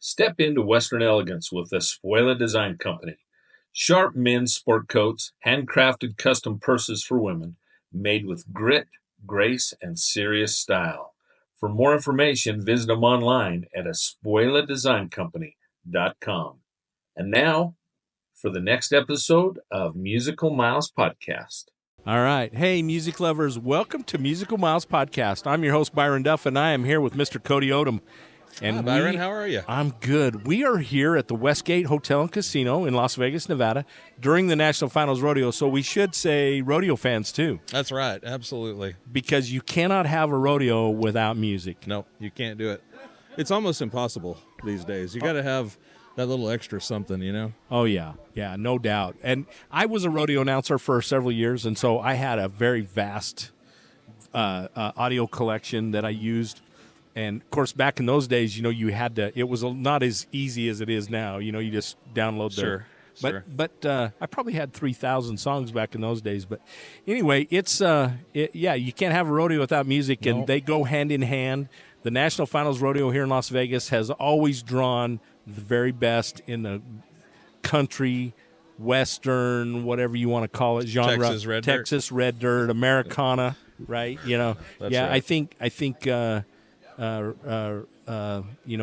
Step into Western elegance with Espuela Design Company. Sharp men's sport coats, handcrafted custom purses for women, made with grit, grace, and serious style. For more information, visit them online at espueladesigncompany.com. And now, for the next episode of Musical Miles Podcast. All right. Hey, music lovers, welcome to Musical Miles Podcast. I'm your host, Byron Duff, and I am here with Mr. Cody Oden. And Hi, Byron. How are you? I'm good. We are here at the Westgate Hotel and Casino in Las Vegas, Nevada, during the National Finals Rodeo, so we should say rodeo fans, too. That's right. Absolutely. Because you cannot have a rodeo without music. No, you can't do it. It's almost impossible these days. You got to have that little extra something, you know? Oh, yeah. Yeah, no doubt. And I was a rodeo announcer for several years, and so I had a very vast audio collection that I used. And, of course, back in those days, you know, you had to – it was not as easy as it is now. You know, you just download Sure. But I probably had 3,000 songs back in those days. But anyway, you can't have a rodeo without music, and they go hand in hand. The National Finals Rodeo here in Las Vegas has always drawn the very best in the country, Western, whatever you want to call it, genre. Texas Red Dirt, Americana, right? You know, That's right. I think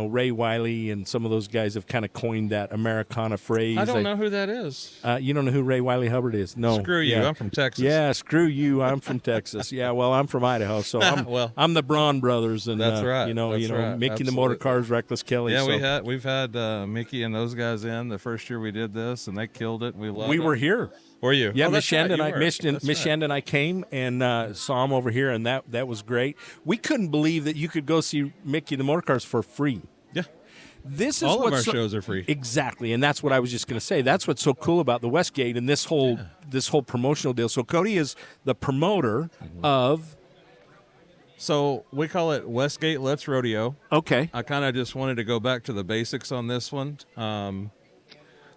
Ray Wiley and some of those guys have kind of coined that Americana phrase. I don't know who that is. You don't know who Ray Wiley Hubbard is? No. Screw you. I'm from Texas. Yeah, screw you. I'm from Texas. Yeah, well, I'm from Idaho, so I'm the Braun brothers, and that's right. You know, Mickey Absolutely. The Motor Cars, Reckless Kelly. Yeah, we've had Mickey and those guys in the first year we did this, and they killed it. We loved it. We were here. Were you? Yeah, Miss Shanda right. and I came and saw him over here, and that was great. We couldn't believe that you could go see Mickey and the Motor Cars for free. Yeah. This is all of our shows are free. Exactly, and that's what I was just going to say. That's what's so cool about the Westgate and this whole promotional deal. So Cody is the promoter of. So we call it Westgate Let's Rodeo. Okay. I kind of just wanted to go back to the basics on this one.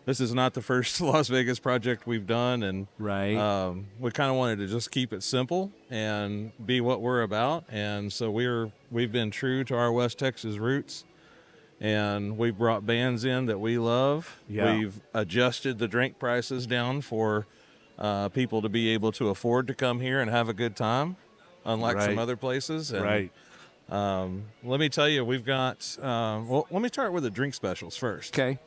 This is not the first Las Vegas project we've done, and right. We kind of wanted to just keep it simple and be what we're about. And so we've been true to our West Texas roots, and we've brought bands in that we love. Yeah. We've adjusted the drink prices down for people to be able to afford to come here and have a good time, unlike some other places. And, right. Let me tell you, we've got let me start with the drink specials first. Okay.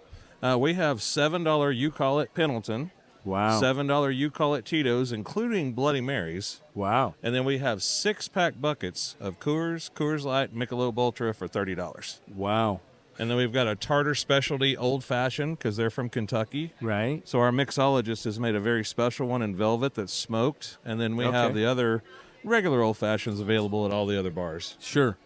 We have $7 You Call It Pendleton. Wow. $7 You Call It Tito's, including Bloody Marys. Wow. And then we have 6-pack buckets of Coors Light, Michelob Ultra for $30. Wow. And then we've got a Tartar Specialty Old Fashioned because they're from Kentucky. Right. So our mixologist has made a very special one in velvet that's smoked. And then we have the other regular Old Fashions available at all the other bars. Sure.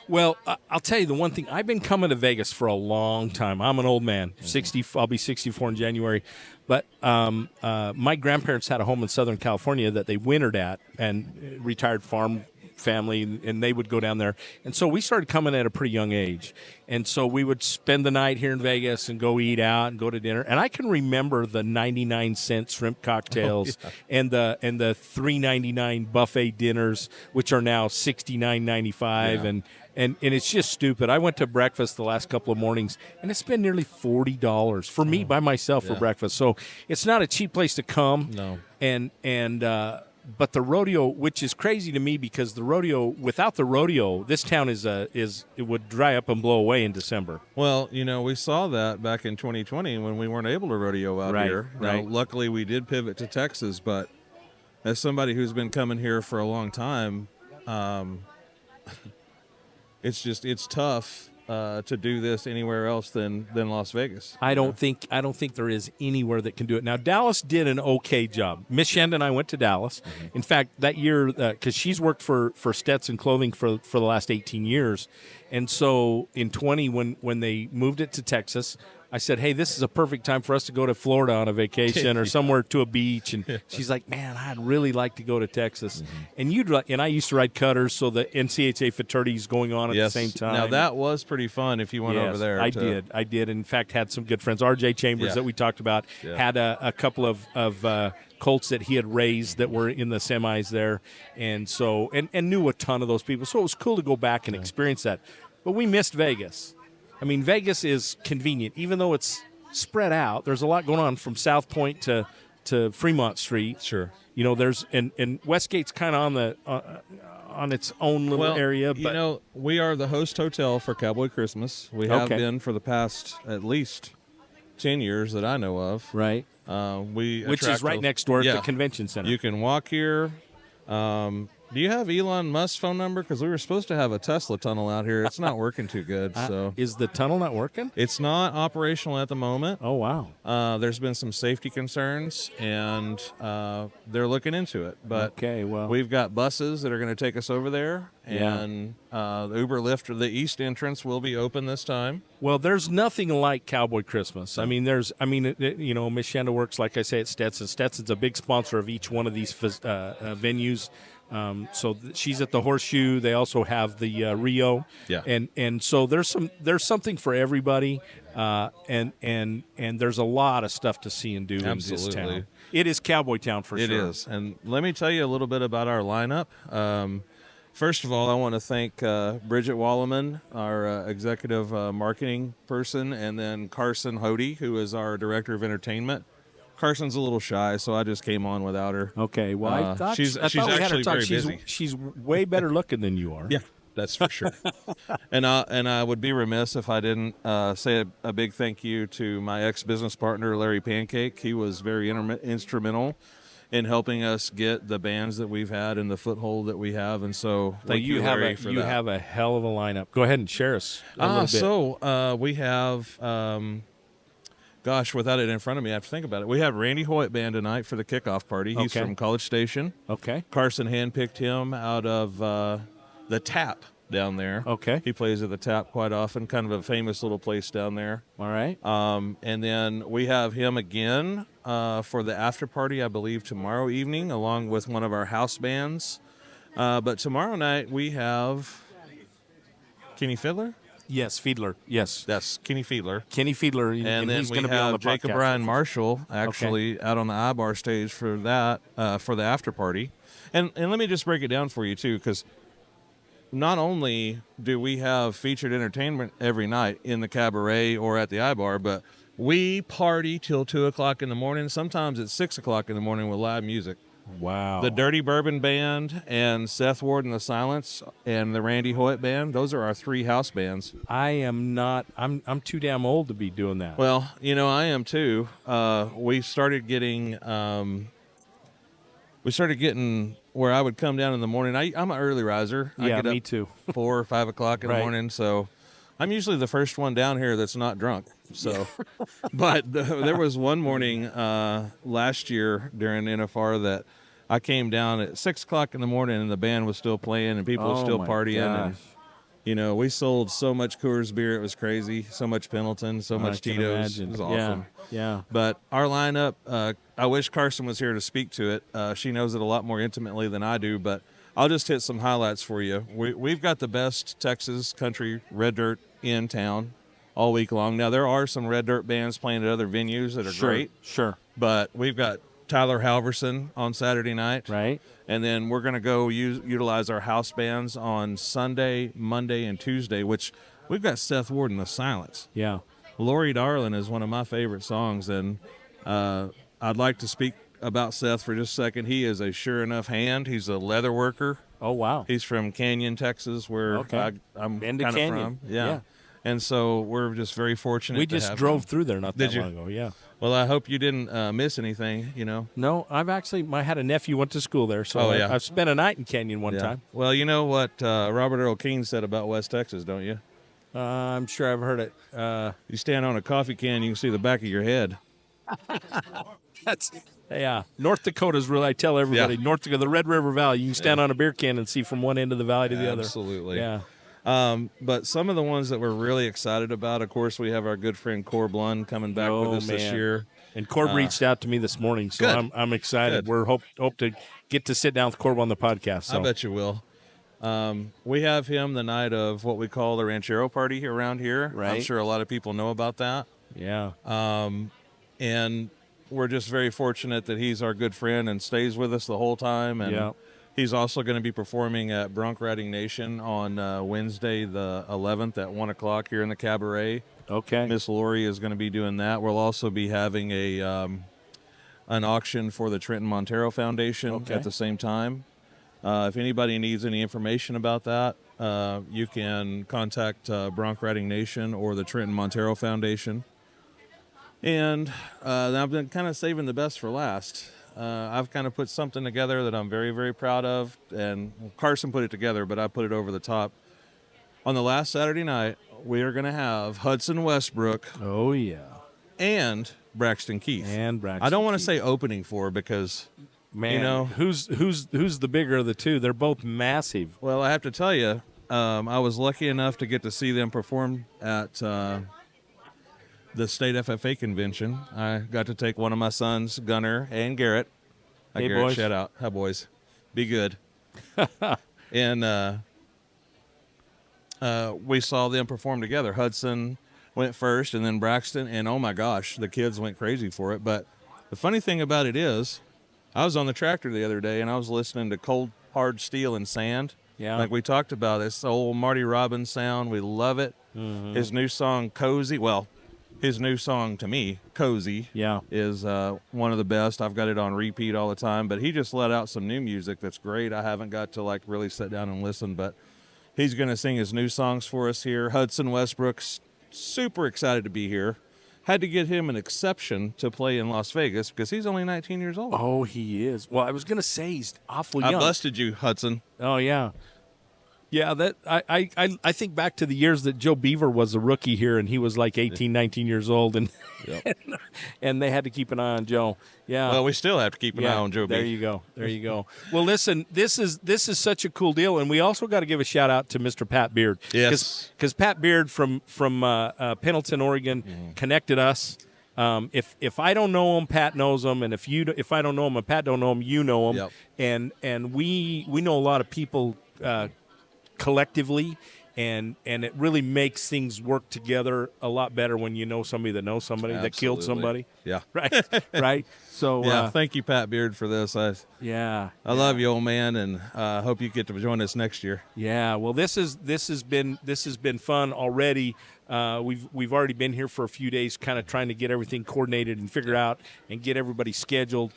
Well, I'll tell you the one thing. I've been coming to Vegas for a long time. I'm an old man. 60. I'll be 64 in January. But my grandparents had a home in Southern California that they wintered at, and retired farm family, and they would go down there. And so we started coming at a pretty young age. And so we would spend the night here in Vegas and go eat out and go to dinner. And I can remember the 99-cent shrimp cocktails and the $3.99 buffet dinners, which are now $69.95. And it's just stupid. I went to breakfast the last couple of mornings, and it's been nearly $40 for me by myself for breakfast. So it's not a cheap place to come. No. But the rodeo, which is crazy to me, because the rodeo, without the rodeo, this town it would dry up and blow away in December. Well, you know, we saw that back in 2020 when we weren't able to rodeo out here. Now, luckily, we did pivot to Texas, but as somebody who's been coming here for a long time, it's tough to do this anywhere else than Las Vegas. I don't think there is anywhere that can do it. Now, Dallas did an okay job. Miss Shanda and I went to Dallas. In fact, that year, because she's worked for Stetson Clothing for the last 18 years, and so in 20, when they moved it to Texas, I said, hey, this is a perfect time for us to go to Florida on a vacation or somewhere to a beach. And she's like, man, I'd really like to go to Texas. And I used to ride cutters, so the NCHA fraternity's going on at the same time. Now, that was pretty fun if you went over there. I did. In fact, had some good friends. R.J. Chambers that we talked about had a couple of colts that he had raised that were in the semis there, and so and knew a ton of those people. So it was cool to go back and experience that. But we missed Vegas. I mean, Vegas is convenient, even though it's spread out. There's a lot going on from South Point to Fremont Street. Sure. You know, there's and Westgate's kind of on the on its own little area. But you know, we are the host hotel for Cowboy Christmas. We have been for the past at least 10 years that I know of. Right. Which is right next door at the convention center. You can walk here. Do you have Elon Musk's phone number? Because we were supposed to have a Tesla tunnel out here. It's not working too good. So is the tunnel not working? It's not operational at the moment. Oh, wow. There's been some safety concerns, and they're looking into it. But we've got buses that are going to take us over there, and the Uber Lyft, the east entrance, will be open this time. Well, there's nothing like Cowboy Christmas. I mean, you know, Miss Shanda works, like I say, at Stetson. Stetson's a big sponsor of each one of these venues. So she's at the Horseshoe. They also have the Rio, and so there's something for everybody, and there's a lot of stuff to see and do in this town. It is Cowboy Town for sure. It is, and let me tell you a little bit about our lineup. First of all, I want to thank Bridget Walleman, our executive marketing person, and then Carson Hody, who is our director of entertainment. Carson's a little shy, so I just came on without her. Okay, well, I thought she's we had her actually talk. very busy. She's way better looking than you are. Yeah, that's for sure. And I would be remiss if I didn't say a big thank you to my ex-business partner, Larry Pancake. He was very instrumental in helping us get the bands that we've had and the foothold that we have. And so thank you, Larry, for that. You have a hell of a lineup. Go ahead and share us a little bit. So we have... Gosh, without it in front of me, I have to think about it. We have Randy Hoyt Band tonight for the kickoff party. He's from College Station. Okay. Carson handpicked him out of the Tap down there. Okay. He plays at the Tap quite often, kind of a famous little place down there. All right. And then we have him again for the after party, I believe, tomorrow evening, along with one of our house bands. But tomorrow night we have Kenny Fiddler. Yes, Fiedler. Yes, that's Kenny Fiedler. Kenny Fiedler, and then he's we going to be on the Jacob podcast. Brian Marshall actually out on the iBar stage for that for the after party. And let me just break it down for you too, because not only do we have featured entertainment every night in the cabaret or at the iBar, but we party till 2:00 in the morning. Sometimes it's 6:00 in the morning with live music. Wow. The Dirty Bourbon Band and Seth Ward and the Silence and the Randy Hoyt Band, those are our three house bands. I'm too damn old to be doing that. Well, you know, I am too. We started getting where I would come down in the morning. I'm an early riser. I get up me too. 4 or 5 o'clock in the morning, so I'm usually the first one down here that's not drunk. So, but there was one morning last year during NFR that I came down at 6:00 in the morning and the band was still playing and people were still partying. Gosh. And, you know, we sold so much Coors beer. It was crazy. So much Pendleton, so much Tito's. It was awesome. Yeah. But our lineup, I wish Carson was here to speak to it. She knows it a lot more intimately than I do, but I'll just hit some highlights for you. We've got the best Texas country red dirt in town all week long. Now, there are some red dirt bands playing at other venues that are great. Sure. But we've got Tyler Halverson on Saturday night. Right. And then we're going to go utilize our house bands on Sunday, Monday, and Tuesday, which we've got Seth Ward and the Silence. Yeah. Lori Darlin is one of my favorite songs, and I'd like to speak about Seth for just a second. He is a sure enough hand. He's a leather worker. Oh, wow. He's from Canyon, Texas, where I'm kind of from. Yeah. And so we're just very fortunate. We just drove through there not that long ago. Yeah. Well, I hope you didn't miss anything. You know. No, I had a nephew went to school there, so I've spent a night in Canyon one time. Well, you know what Robert Earl Keen said about West Texas, don't you? I'm sure I've heard it. You stand on a coffee can, you can see the back of your head. North Dakota's really. I tell everybody, North Dakota, the Red River Valley. You can stand on a beer can and see from one end of the valley to the other. Absolutely. Yeah. But some of the ones that we're really excited about, of course, we have our good friend Corb Lund coming back with us this year. And Corb reached out to me this morning, so I'm excited. Good. We're hope to get to sit down with Corb on the podcast. So. I bet you will. We have him the night of what we call the Ranchero Party around here. Right. I'm sure a lot of people know about that. Yeah. And we're just very fortunate that he's our good friend and stays with us the whole time. And He's also going to be performing at Bronc Riding Nation on Wednesday the 11th at 1 o'clock here in the Cabaret. Okay. Miss Lori is going to be doing that. We'll also be having an auction for the Trenton Montero Foundation at the same time. If anybody needs any information about that, you can contact Bronc Riding Nation or the Trenton Montero Foundation. And I've been kind of saving the best for last. I've kind of put something together that I'm very, very proud of. And Carson put it together, but I put it over the top. On the last Saturday night, we are going to have Hudson Westbrook. Oh, yeah. And Braxton Keith. I don't want to say opening for because, man, who's the bigger of the two? They're both massive. Well, I have to tell you, I was lucky enough to get to see them perform at the state FFA convention. I got to take one of my sons, Gunner and Garrett. Hey, Garrett, boys. shout out. Hi, boys. Be good. And we saw them perform together. Hudson went first, and then Braxton, and oh my gosh, the kids went crazy for it. But the funny thing about it is, I was on the tractor the other day, and I was listening to Cold Hard Steel and Sand. Yeah. Like we talked about, this old Marty Robbins sound. We love it. Mm-hmm. His new song, Cozy, well, his new song to me, Cozy, is one of the best. I've got it on repeat all the time. But he just let out some new music that's great. I haven't got to like really sit down and listen, but he's going to sing his new songs for us here. Hudson Westbrook's super excited to be here. Had to get him an exception to play in Las Vegas because he's only 19 years old. Oh, he is. Well, I was going to say he's awful young. I busted you, Hudson. Oh, yeah. Yeah, that I think back to the years that Joe Beaver was a rookie here, and he was like 18, 19 years old, and and they had to keep an eye on Joe. Yeah. Well, we still have to keep an eye on Joe Beaver. There you go. Well, listen, this is such a cool deal, and we also got to give a shout out to Mr. Pat Beard. Yes. Because Pat Beard from Pendleton, Oregon, connected us. If I don't know him, Pat knows him, and if I don't know him and Pat don't know him, you know him. Yep. And we know a lot of people collectively, and it really makes things work together a lot better when you know somebody that knows somebody that killed somebody. Yeah. Right. So thank you, Pat Beard, for this. I love you, old man, and hope you get to join us next year. Yeah. Well, this has been fun already. We've already been here for a few days, kind of trying to get everything coordinated and figured out and get everybody scheduled.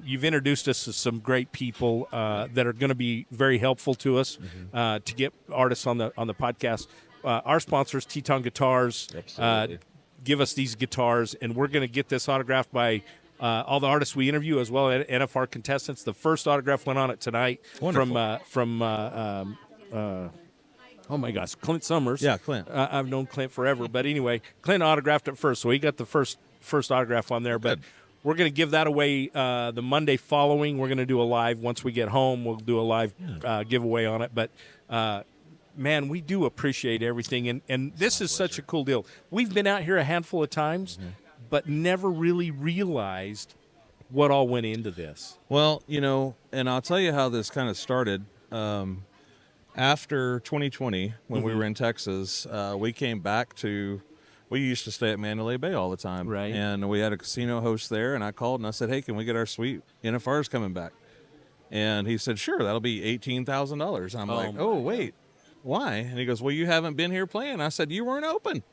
You've introduced us to some great people that are going to be very helpful to us to get artists on the podcast. Our sponsors, Teton Guitars, give us these guitars, and we're going to get this autographed by all the artists we interview, as well as NFR contestants. The first autograph went on it tonight. Wonderful. from oh, my gosh, Clint Summers. Yeah, Clint. I've known Clint forever. But anyway, Clint autographed it first, so he got the first autograph on there. But we're going to give that away the Monday following. We're going to do a live. Once we get home, we'll do a live giveaway on it. But, man, we do appreciate everything. And this is such a cool deal. We've been out here a handful of times, but never really realized what all went into this. Well, and I'll tell you how this kind of started. After 2020, when we were in Texas, we came back to, we used to stay at Mandalay Bay all the time. Right. And we had a casino host there, and I called and I said, hey, can we get our suite? NFR's coming back. And he said, sure, that'll be $18,000. I'm like, oh, wait, why? And he goes, well, you haven't been here playing. I said, you weren't open.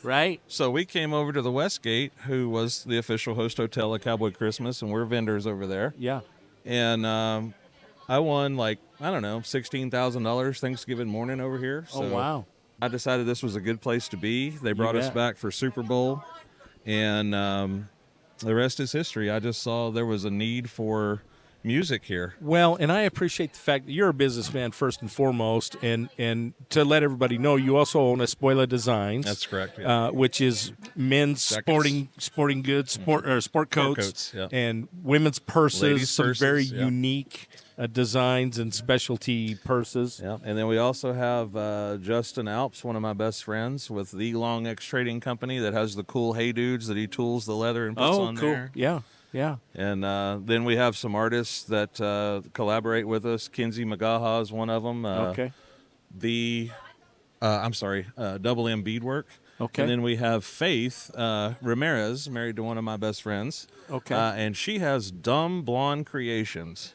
Right. So we came over to the Westgate, who was the official host hotel at Cowboy Christmas, and we're vendors over there. Yeah. And I won $16,000 Thanksgiving morning over here. So wow. I decided this was a good place to be. They brought us back for Super Bowl, and the rest is history. I just saw there was a need for music here. Well, and I appreciate the fact that you're a businessman first and foremost, and to let everybody know, you also own Espuela Designs. That's correct. Which is men's sporting goods, sport coats, and women's purses, Ladies' some purses, very unique designs and specialty purses. Yeah, and then we also have Justin Alps, one of my best friends, with the Long X Trading Company that has the cool Hey Dudes that he tools the leather and puts on there. Yeah. And then we have some artists that collaborate with us. Kinsey Magaha is one of them. Double M Beadwork. Okay. And then we have Faith Ramirez, married to one of my best friends. Okay. And she has Dumb Blonde Creations.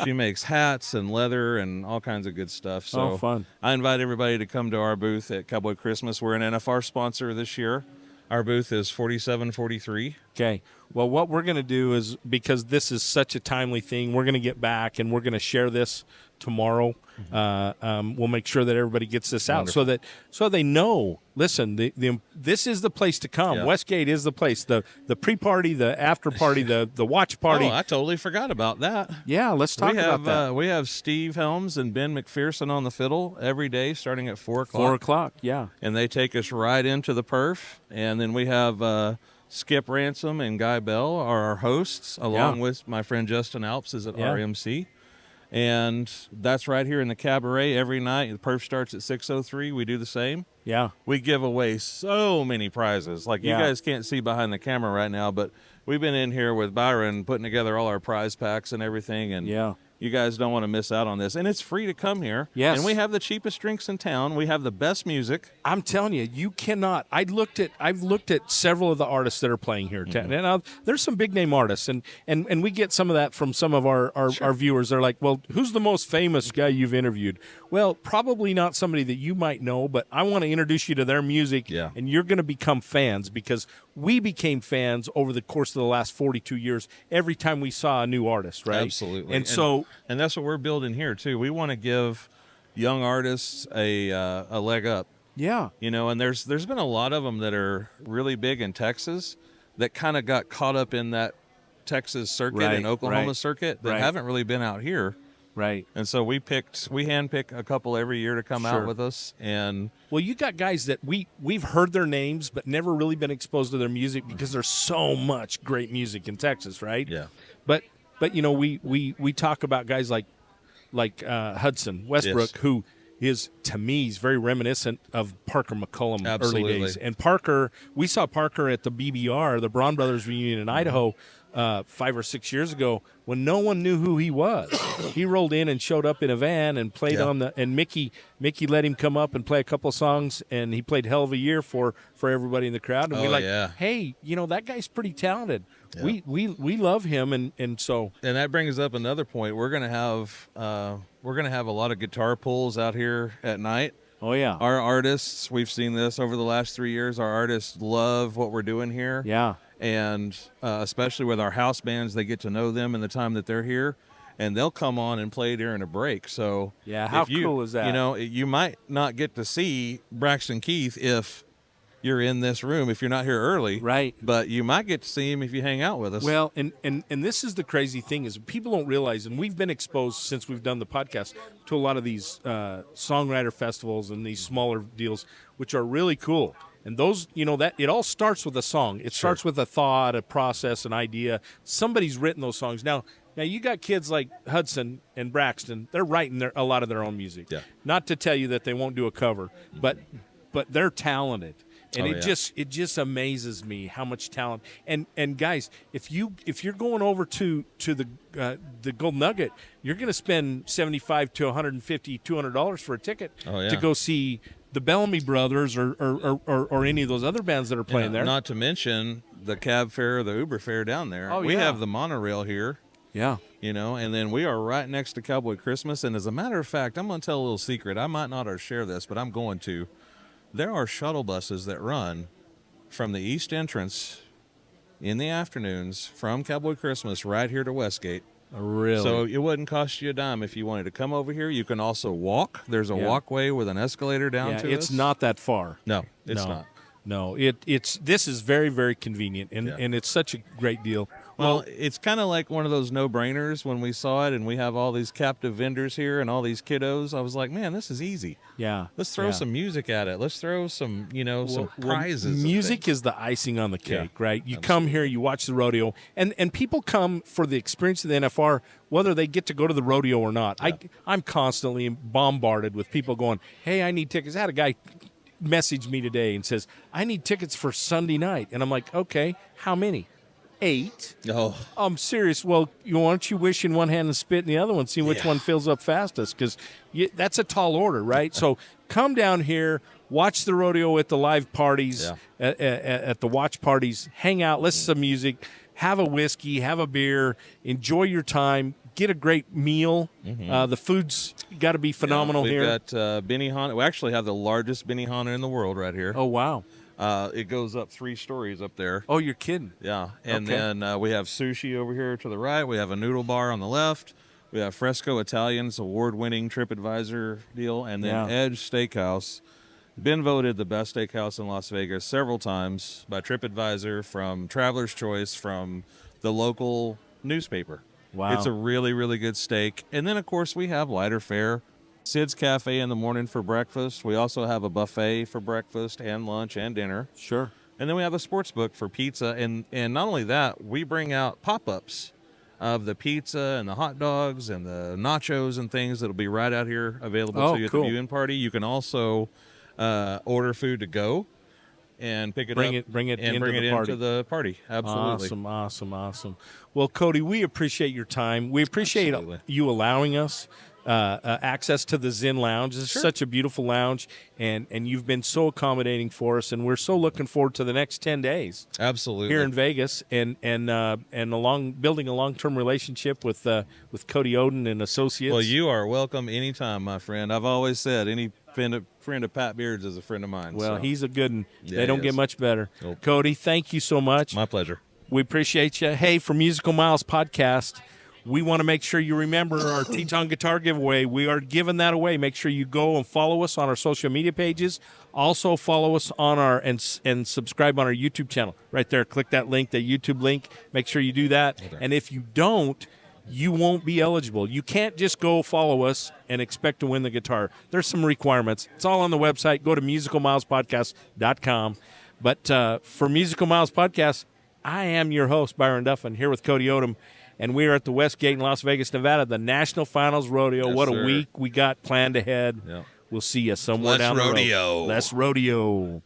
She makes hats and leather and all kinds of good stuff. So fun. I invite everybody to come to our booth at Cowboy Christmas. We're an NFR sponsor this year. Our booth is 4743. Okay. Well, what we're going to do is, because this is such a timely thing, we're going to get back and we're going to share this tomorrow. We'll make sure that everybody gets this out so they know. Listen, this is the place to come. Yeah. Westgate is the place. The pre-party, the after-party, the watch party. Oh, I totally forgot about that. Yeah, let's talk about that. We have Steve Helms and Ben McPherson on the fiddle every day starting at 4 o'clock. 4 o'clock, yeah. And they take us right into the perf. And then we have Skip Ransom and Guy Bell are our hosts, along with my friend Justin Alps is at RMC. And that's right here in the cabaret every night. The perf starts at 6:03. We do the same. Yeah. We give away so many prizes. Like, you guys can't see behind the camera right now, but we've been in here with Byron putting together all our prize packs and everything. And you guys don't want to miss out on this. And it's free to come here. Yes. And we have the cheapest drinks in town. We have the best music. I'm telling you, you cannot. I've looked at several of the artists that are playing here. And there's some big name artists, and we get some of that from some of our viewers. They're like, well, who's the most famous guy you've interviewed? Well, probably not somebody that you might know, but I want to introduce you to their music, and you're going to become fans, because we became fans over the course of the last 42 years every time we saw a new artist, right? Absolutely. And that's what we're building here, too. We want to give young artists a leg up. Yeah. You know, and there's been a lot of them that are really big in Texas that kind of got caught up in that Texas circuit and Oklahoma circuit that haven't really been out here. Right. And so we handpick a couple every year to come out with us. And well, you got guys that we've heard their names but never really been exposed to their music, because there's so much great music in Texas, right? Yeah. But you know, we talk about guys like Hudson Westbrook, who is, to me, he's very reminiscent of Parker McCullum early days. And Parker, we saw Parker at the BBR, the Braun Brothers reunion in Idaho, 5 or 6 years ago, when no one knew who he was. He rolled in and showed up in a van and played on and Mickey let him come up and play a couple of songs, and he played Hell of a Year for everybody in the crowd. And we're like, hey, you know, that guy's pretty talented. Yeah. We love him, and so. And that brings up another point. We're gonna have a lot of guitar pulls out here at night. Oh yeah. Our artists, we've seen this over the last 3 years. Our artists love what we're doing here. Yeah. And especially with our house bands, they get to know them in the time that they're here, and they'll come on and play during a break. So how cool is that? You know, you might not get to see Braxton Keith if you're in this room, if you're not here early, right? But you might get to see him if you hang out with us. Well, and this is the crazy thing, is people don't realize, and we've been exposed since we've done the podcast to a lot of these songwriter festivals and these smaller deals, which are really cool. And those, you know, that it all starts with a song. It starts with a thought, a process, an idea. Somebody's written those songs. Now you got kids like Hudson and Braxton. They're writing a lot of their own music. Yeah. Not to tell you that they won't do a cover, but they're talented. And it just amazes me how much talent. And guys, if you're going over to the Golden Nugget, you're going to spend $75 to $150, $200 for a ticket to go see the Bellamy Brothers or any of those other bands that are playing there. Not to mention the cab fare or the Uber fare down there. We have the monorail here. Yeah. You know, and then we are right next to Cowboy Christmas. And as a matter of fact, I'm going to tell a little secret. I might not share this, but I'm going to. There are shuttle buses that run from the east entrance in the afternoons from Cowboy Christmas right here to Westgate. Really? So it wouldn't cost you a dime if you wanted to come over here. You can also walk. There's a walkway with an escalator down to it's not that far. No, it's not. No, this is very, very convenient, and it's such a great deal. Well, it's kind of like one of those no-brainers when we saw it, and we have all these captive vendors here and all these kiddos. I was like, man, this is easy. Yeah. Let's throw some music at it. Let's throw some, some prizes. Music is the icing on the cake, right? You come here, you watch the rodeo, and people come for the experience of the NFR, whether they get to go to the rodeo or not. Yeah. I'm constantly bombarded with people going, hey, I need tickets. I had a guy message me today and says, I need tickets for Sunday night. And I'm like, okay, how many? 8. Oh. I'm serious. Well, why don't you wish in one hand and spit in the other one, see which one fills up fastest? Because that's a tall order, right? So come down here, watch the rodeo at the live parties, at the watch parties, hang out, listen to some music, have a whiskey, have a beer, enjoy your time, get a great meal. The food's got to be phenomenal we've here. We've got Benihana. We actually have the largest Benihana in the world right here. Oh, wow. It goes up 3 stories up there. Oh, you're kidding. Yeah. And then we have sushi over here to the right. We have a noodle bar on the left. We have Fresco Italian's award-winning TripAdvisor deal. And then Edge Steakhouse. Been voted the best steakhouse in Las Vegas several times by TripAdvisor, from Traveler's Choice, from the local newspaper. Wow. It's a really, really good steak. And then, of course, we have lighter fare. Sid's Cafe in the morning for breakfast. We also have a buffet for breakfast and lunch and dinner. Sure. And then we have a sports book for pizza. And not only that, we bring out pop-ups of the pizza and the hot dogs and the nachos and things that'll be right out here available to you at the viewing party. You can also order food to go and pick it bring up. Bring it into the party. Absolutely. Awesome. Well, Cody, we appreciate your time. We appreciate you allowing us access to the Zen Lounge. It's such a beautiful lounge, and you've been so accommodating for us, and we're so looking forward to the next 10 days. Absolutely. Here in Vegas, and building a long-term relationship with Cody Oden and Associates. Well, you are welcome anytime, my friend. I've always said any friend of Pat Beard's is a friend of mine. Well, so. He's a good one. Yeah, they don't get much better. Nope. Cody, thank you so much. My pleasure. We appreciate you. Hey, for Musical Miles Podcast, we want to make sure you remember our Teton Guitar giveaway. We are giving that away. Make sure you go and follow us on our social media pages. Also follow us on our and subscribe on our YouTube channel. Right there, click that link, that YouTube link. Make sure you do that. Okay. And if you don't, you won't be eligible. You can't just go follow us and expect to win the guitar. There's some requirements. It's all on the website. Go to musicalmilespodcast.com. But for Musical Miles Podcast, I am your host, Byron Duffin, here with Cody Oden, and we are at the Westgate in Las Vegas, Nevada, the National Finals Rodeo. What a week we got planned ahead. Yep. We'll see you somewhere down the road. Let's rodeo. Let's rodeo.